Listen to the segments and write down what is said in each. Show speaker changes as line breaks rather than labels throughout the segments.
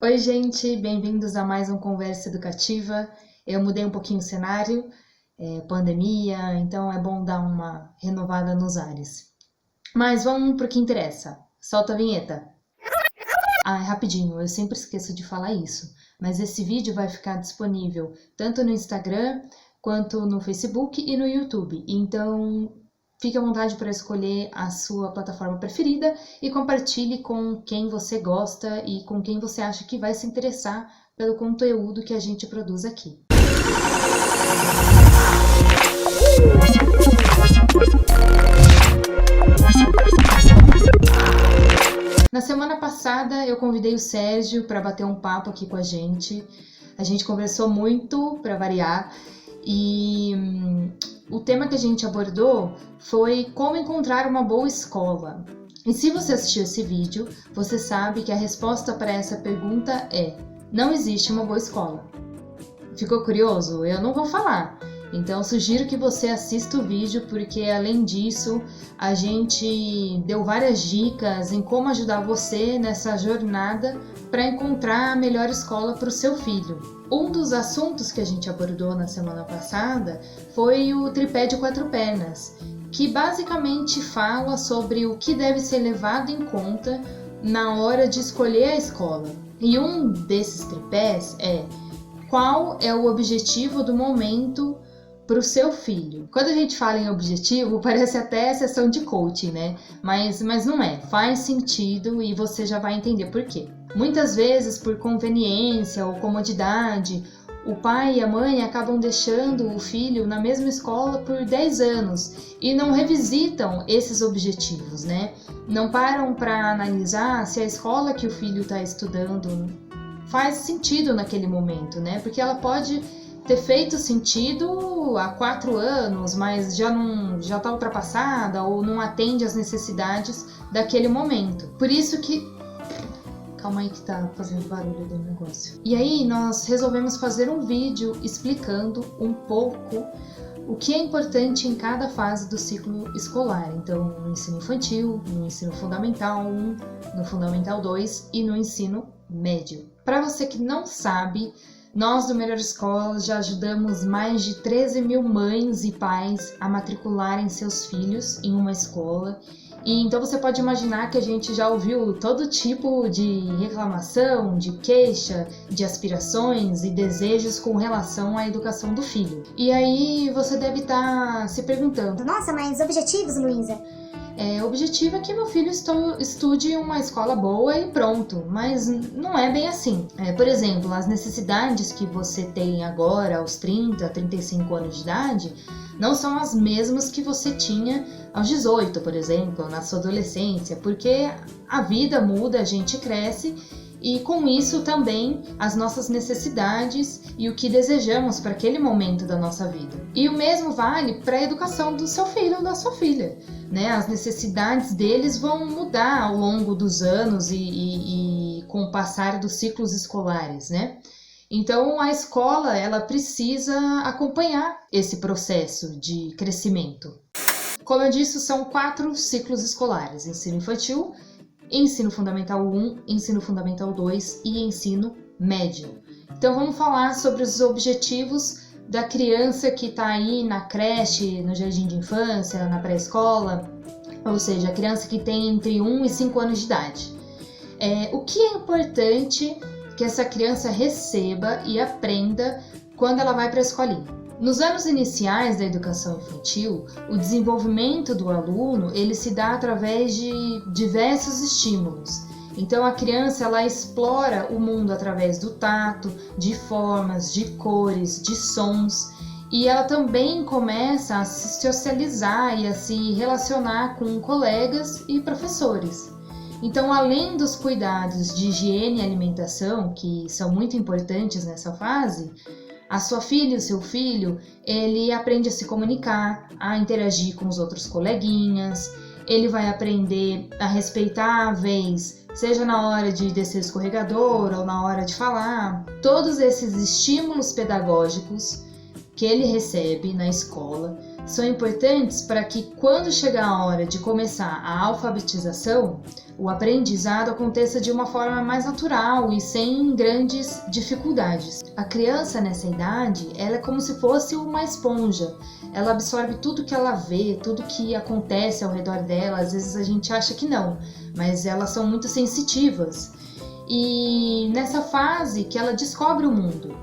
Oi, gente, bem-vindos a mais um Conversa Educativa. Eu mudei um pouquinho o cenário, pandemia, então é bom dar uma renovada nos ares. Mas vamos para o que interessa. Solta a vinheta. Rapidinho, eu sempre esqueço de falar isso, mas esse vídeo vai ficar disponível tanto no Instagram quanto no Facebook e no YouTube. Então, fique à vontade para escolher a sua plataforma preferida e compartilhe com quem você gosta e com quem você acha que vai se interessar pelo conteúdo que a gente produz aqui. Na semana passada eu convidei o Sérgio para bater um papo aqui com a gente. A gente conversou muito para variar e o tema que a gente abordou foi como encontrar uma boa escola. E se você assistiu esse vídeo, você sabe que a resposta para essa pergunta é: não existe uma boa escola. Ficou curioso? Eu não vou falar. Então sugiro que você assista o vídeo, porque além disso a gente deu várias dicas em como ajudar você nessa jornada para encontrar a melhor escola para o seu filho. Um dos assuntos que a gente abordou na semana passada foi o tripé de 4 pernas, que basicamente fala sobre o que deve ser levado em conta na hora de escolher a escola. E um desses tripés é: qual é o objetivo do momento para o seu filho? Quando a gente fala em objetivo, parece até sessão de coaching, né? Mas não é. Faz sentido e você já vai entender por quê. Muitas vezes, por conveniência ou comodidade, o pai e a mãe acabam deixando o filho na mesma escola por 10 anos e não revisitam esses objetivos, né? Não param para analisar se a escola que o filho está estudando faz sentido naquele momento, né? Porque ela pode ter feito sentido há 4 anos, mas já está ultrapassada ou não atende às necessidades daquele momento. Por isso que... Calma aí que tá fazendo barulho do negócio. E aí nós resolvemos fazer um vídeo explicando um pouco o que é importante em cada fase do ciclo escolar. Então, no ensino infantil, no ensino fundamental 1, no fundamental 2 e no ensino médio. Para você que não sabe, nós do Melhor Escola já ajudamos mais de 13 mil mães e pais a matricularem seus filhos em uma escola. E então você pode imaginar que a gente já ouviu todo tipo de reclamação, de queixa, de aspirações e desejos com relação à educação do filho. E aí você deve estar se perguntando:
nossa, mas objetivos, Luísa?
O objetivo é que meu filho estude em uma escola boa e pronto, mas não é bem assim. Por exemplo, as necessidades que você tem agora aos 30, 35 anos de idade não são as mesmas que você tinha aos 18, por exemplo, na sua adolescência, porque a vida muda, a gente cresce e com isso também as nossas necessidades e o que desejamos para aquele momento da nossa vida. E o mesmo vale para a educação do seu filho ou da sua filha, né? As necessidades deles vão mudar ao longo dos anos e com o passar dos ciclos escolares, né? Então a escola ela precisa acompanhar esse processo de crescimento. Como eu disse, são 4 ciclos escolares: ensino infantil, ensino fundamental 1, ensino fundamental 2 e ensino médio. Então vamos falar sobre os objetivos da criança que está aí na creche, no jardim de infância, na pré-escola, ou seja, a criança que tem entre 1 e 5 anos de idade. O que é importante que essa criança receba e aprenda quando ela vai para a escolinha? Nos anos iniciais da educação infantil, o desenvolvimento do aluno ele se dá através de diversos estímulos. Então a criança ela explora o mundo através do tato, de formas, de cores, de sons, e ela também começa a se socializar e a se relacionar com colegas e professores. Então, além dos cuidados de higiene e alimentação, que são muito importantes nessa fase, a sua filha e o seu filho, ele aprende a se comunicar, a interagir com os outros coleguinhas, ele vai aprender a respeitar a vez, seja na hora de descer o escorregador ou na hora de falar. Todos esses estímulos pedagógicos que ele recebe na escola são importantes para que quando chegar a hora de começar a alfabetização, o aprendizado aconteça de uma forma mais natural e sem grandes dificuldades. A criança nessa idade, ela é como se fosse uma esponja. Ela absorve tudo que ela vê, tudo que acontece ao redor dela. Às vezes a gente acha que não, mas elas são muito sensitivas. E nessa fase que ela descobre o mundo.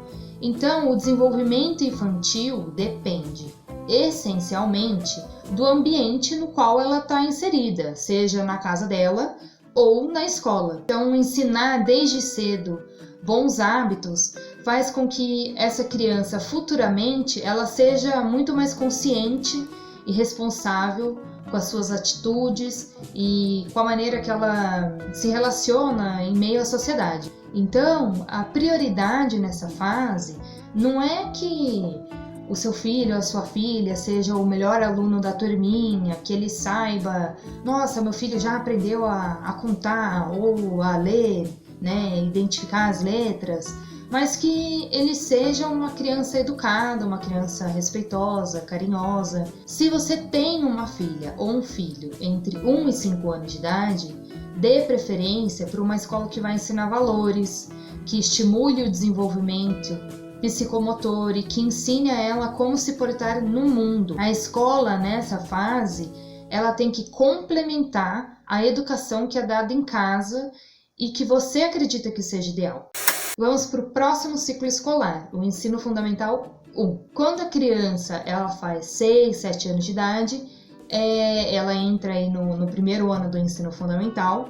Então, o desenvolvimento infantil depende essencialmente do ambiente no qual ela está inserida, seja na casa dela ou na escola. Então, ensinar desde cedo bons hábitos faz com que essa criança futuramente ela seja muito mais consciente e responsável com as suas atitudes e com a maneira que ela se relaciona em meio à sociedade. Então, a prioridade nessa fase não é que o seu filho ou a sua filha seja o melhor aluno da turminha, que ele saiba, nossa, meu filho já aprendeu a contar ou a ler, né, identificar as letras, mas que ele seja uma criança educada, uma criança respeitosa, carinhosa. Se você tem uma filha ou um filho entre 1 e 5 anos de idade, dê preferência para uma escola que vai ensinar valores, que estimule o desenvolvimento psicomotor e que ensine a ela como se portar no mundo. A escola, nessa fase, ela tem que complementar a educação que é dada em casa e que você acredita que seja ideal. Vamos para o próximo ciclo escolar, o ensino fundamental 1. Quando a criança ela faz 6, 7 anos de idade, ela entra aí no primeiro ano do ensino fundamental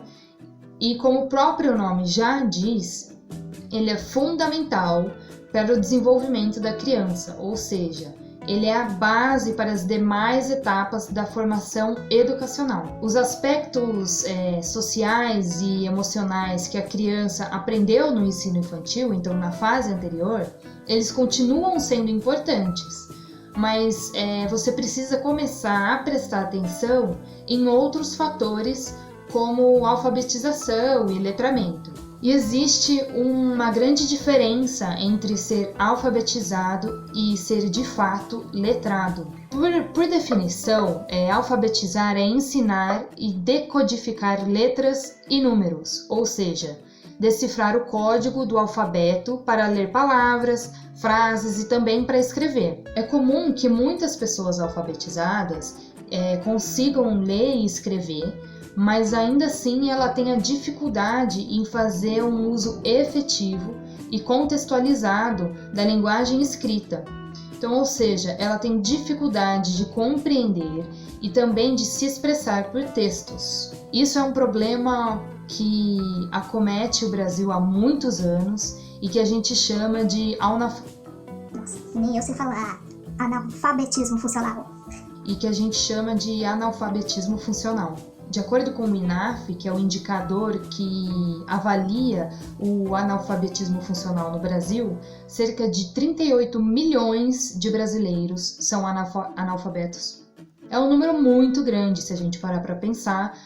e, como o próprio nome já diz, ele é fundamental para o desenvolvimento da criança, ou seja, ele é a base para as demais etapas da formação educacional. Os aspectos sociais e emocionais que a criança aprendeu no ensino infantil, então na fase anterior, eles continuam sendo importantes, mas você precisa começar a prestar atenção em outros fatores como alfabetização e letramento. E existe uma grande diferença entre ser alfabetizado e ser de fato letrado. Por definição, alfabetizar é ensinar e decodificar letras e números, ou seja, decifrar o código do alfabeto para ler palavras, frases e também para escrever. É comum que muitas pessoas alfabetizadas consigam ler e escrever, mas ainda assim ela tem a dificuldade em fazer um uso efetivo e contextualizado da linguagem escrita. Então, ou seja, ela tem dificuldade de compreender e também de se expressar por textos. Isso é um problema que acomete o Brasil há muitos anos e que a gente chama de
nem eu sei falar analfabetismo funcional.
De acordo com o INAF, que é o indicador que avalia o analfabetismo funcional no Brasil, cerca de 38 milhões de brasileiros são analfabetos. É um número muito grande, se a gente parar para pensar,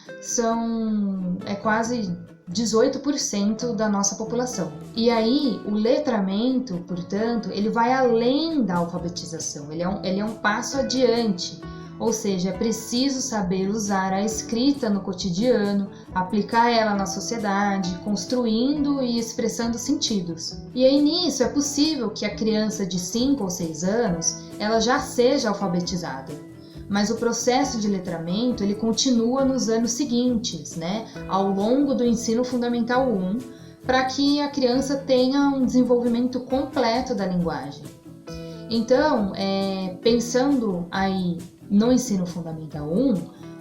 é quase 18% da nossa população. E aí, o letramento, portanto, ele vai além da alfabetização, ele é um passo adiante. Ou seja, é preciso saber usar a escrita no cotidiano, aplicar ela na sociedade, construindo e expressando sentidos. E aí nisso é possível que a criança de 5 ou 6 anos ela já seja alfabetizada. Mas o processo de letramento ele continua nos anos seguintes, né? Ao longo do ensino fundamental 1, para que a criança tenha um desenvolvimento completo da linguagem. Então, pensando aí no ensino fundamental 1,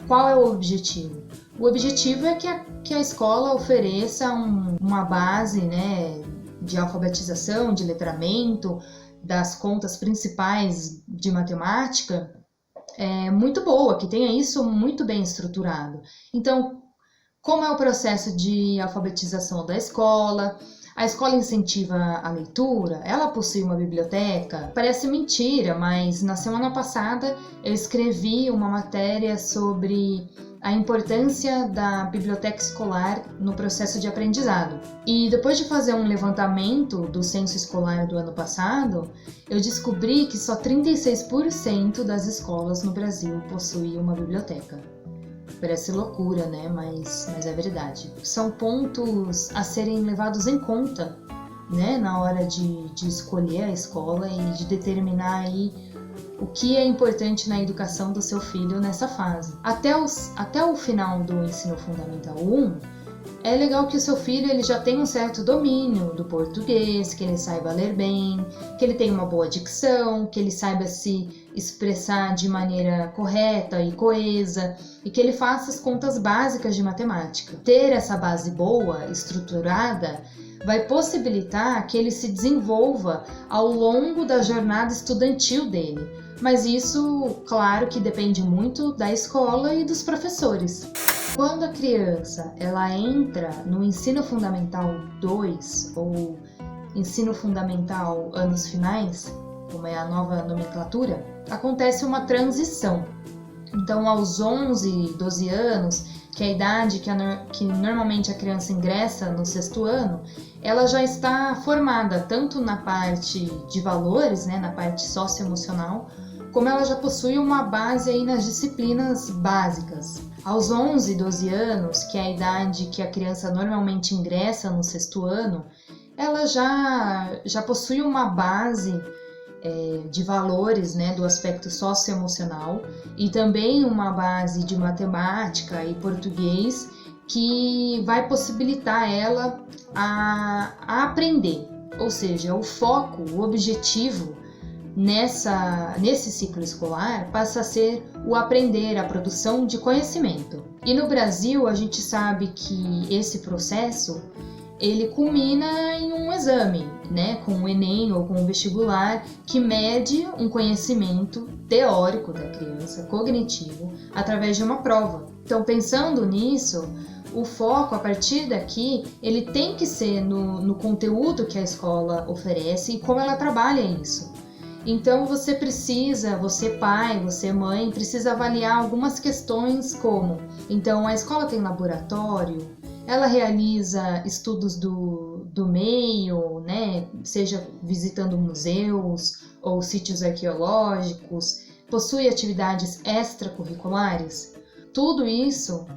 qual é o objetivo? O objetivo é que a escola ofereça uma base, né, de alfabetização, de letramento, das contas principais de matemática, muito boa, que tenha isso muito bem estruturado. Então, como é o processo de alfabetização da escola? A escola incentiva a leitura? Ela possui uma biblioteca? Parece mentira, mas na semana passada eu escrevi uma matéria sobre a importância da biblioteca escolar no processo de aprendizado. E depois de fazer um levantamento do censo escolar do ano passado, eu descobri que só 36% das escolas no Brasil possuem uma biblioteca. Parece loucura, né? Mas é verdade. São pontos a serem levados em conta, né? Na hora de escolher a escola e de determinar aí o que é importante na educação do seu filho nessa fase. Até o final do ensino fundamental 1, é legal que o seu filho ele já tenha um certo domínio do português, que ele saiba ler bem, que ele tenha uma boa dicção, que ele saiba se expressar de maneira correta e coesa e que ele faça as contas básicas de matemática. Ter essa base boa, estruturada, vai possibilitar que ele se desenvolva ao longo da jornada estudantil dele. Mas isso, claro, que depende muito da escola e dos professores. Quando a criança ela entra no ensino fundamental 2 ou ensino fundamental anos finais, como é a nova nomenclatura, acontece uma transição. Então, aos 11, 12 anos, que é a idade que normalmente a criança ingressa no 6º ano, ela já está formada tanto na parte de valores, né, na parte socioemocional, como ela já possui uma base aí nas disciplinas básicas. Aos 11, 12 anos, que é a idade que a criança normalmente ingressa no 6º ano, ela já possui uma base de valores, né, do aspecto socioemocional e também uma base de matemática e português que vai possibilitar ela a aprender. Ou seja, o foco, o objetivo nesse ciclo escolar passa a ser o aprender, a produção de conhecimento. E no Brasil a gente sabe que esse processo ele culmina em um exame, né, com o Enem ou com o vestibular, que mede um conhecimento teórico da criança, cognitivo, através de uma prova. Então, pensando nisso, o foco, a partir daqui, ele tem que ser no conteúdo que a escola oferece e como ela trabalha isso. Então, você pai, você mãe, precisa avaliar algumas questões como, então, a escola tem laboratório, ela realiza estudos do meio, né? Seja visitando museus ou sítios arqueológicos, possui atividades extracurriculares. Tudo isso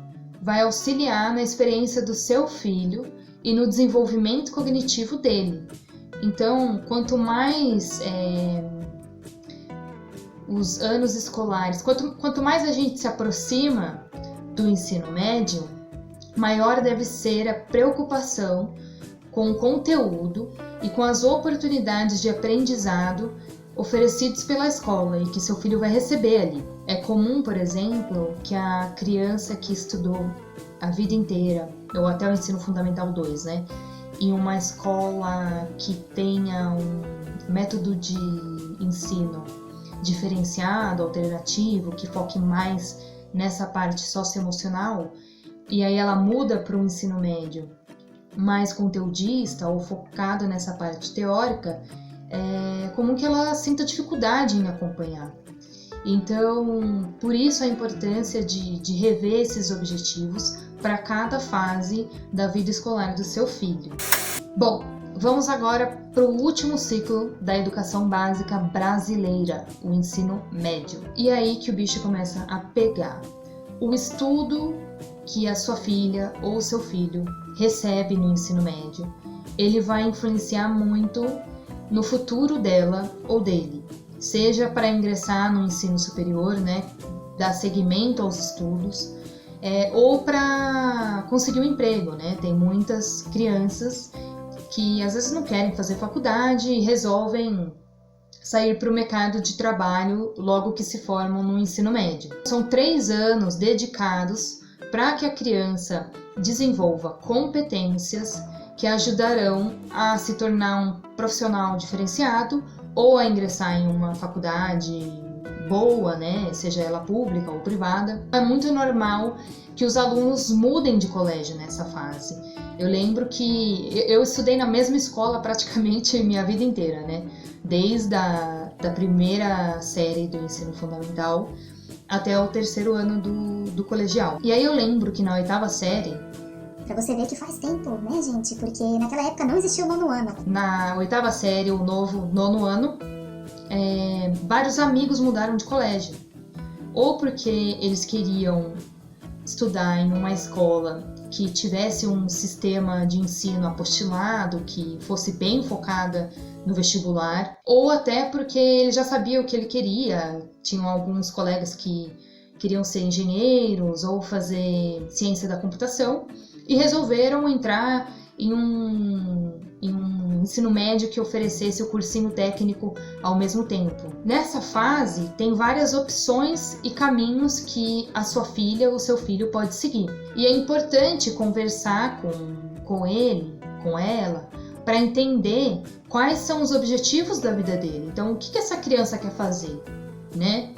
vai auxiliar na experiência do seu filho e no desenvolvimento cognitivo dele. Então, quanto mais os anos escolares, quanto mais a gente se aproxima do ensino médio, maior deve ser a preocupação com o conteúdo e com as oportunidades de aprendizado oferecidos pela escola e que seu filho vai receber ali. É comum, por exemplo, que a criança que estudou a vida inteira, ou até o ensino fundamental 2, né, em uma escola que tenha um método de ensino diferenciado, alternativo, que foque mais nessa parte socioemocional, e aí ela muda para um ensino médio mais conteudista ou focado nessa parte teórica, é comum que ela sinta dificuldade em acompanhar. Então, por isso a importância de rever esses objetivos para cada fase da vida escolar do seu filho. Bom, vamos agora para o último ciclo da educação básica brasileira, o ensino médio. E é aí que o bicho começa a pegar. O estudo que a sua filha ou seu filho recebe no ensino médio, ele vai influenciar muito no futuro dela ou dele, seja para ingressar no ensino superior, né, dar seguimento aos estudos, ou para conseguir um emprego, né? Tem muitas crianças que às vezes não querem fazer faculdade e resolvem sair para o mercado de trabalho logo que se formam no ensino médio. São 3 anos dedicados para que a criança desenvolva competências que ajudarão a se tornar um profissional diferenciado ou a ingressar em uma faculdade boa, né, seja ela pública ou privada, é muito normal que os alunos mudem de colégio nessa fase. Eu lembro que eu estudei na mesma escola praticamente minha vida inteira, né, desde da primeira série do ensino fundamental até o terceiro ano do colegial. E aí eu lembro que na 8ª série...
Pra você ver que faz tempo, né, gente? Porque naquela época não existia o 9º ano.
Na 8ª série, o novo 9º ano, vários amigos mudaram de colégio. Ou porque eles queriam estudar em uma escola que tivesse um sistema de ensino apostilado, que fosse bem focada no vestibular, ou até porque ele já sabia o que ele queria. Tinham alguns colegas que queriam ser engenheiros ou fazer ciência da computação e resolveram entrar em um ensino médio que oferecesse o cursinho técnico ao mesmo tempo. Nessa fase, tem várias opções e caminhos que a sua filha ou seu filho pode seguir. E é importante conversar com ele, com ela, para entender quais são os objetivos da vida dele. Então, o que essa criança quer fazer, né?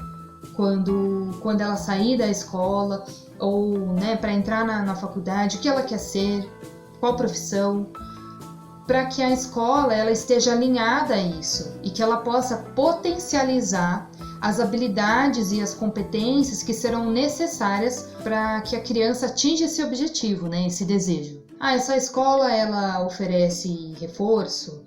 Quando ela sair da escola ou, né, para entrar na faculdade, o que ela quer ser, qual profissão, para que a escola ela esteja alinhada a isso e que ela possa potencializar as habilidades e as competências que serão necessárias para que a criança atinja esse objetivo, né, esse desejo. Essa escola ela oferece reforço,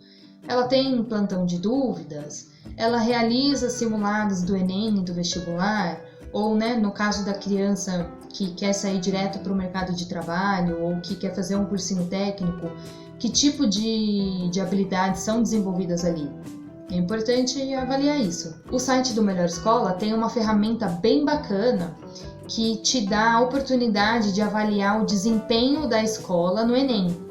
ela tem plantão de dúvidas, ela realiza simulados do Enem e do vestibular, ou, né, no caso da criança que quer sair direto para o mercado de trabalho ou que quer fazer um cursinho técnico, que tipo de habilidades são desenvolvidas ali? É importante avaliar isso. O site do Melhor Escola tem uma ferramenta bem bacana que te dá a oportunidade de avaliar o desempenho da escola no Enem.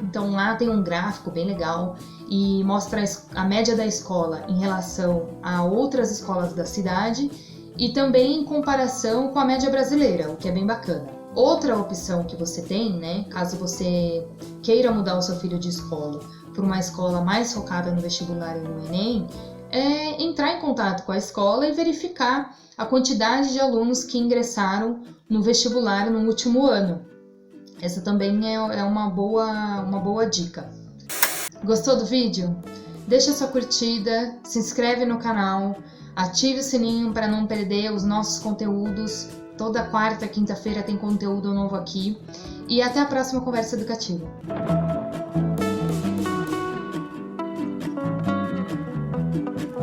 Então lá tem um gráfico bem legal e mostra a média da escola em relação a outras escolas da cidade e também em comparação com a média brasileira, o que é bem bacana. Outra opção que você tem, né, caso você queira mudar o seu filho de escola para uma escola mais focada no vestibular e no Enem, é entrar em contato com a escola e verificar a quantidade de alunos que ingressaram no vestibular no último ano. Essa também é uma boa dica. Gostou do vídeo? Deixa sua curtida, se inscreve no canal, ative o sininho para não perder os nossos conteúdos. Toda quarta, quinta-feira tem conteúdo novo aqui. E até a próxima conversa educativa.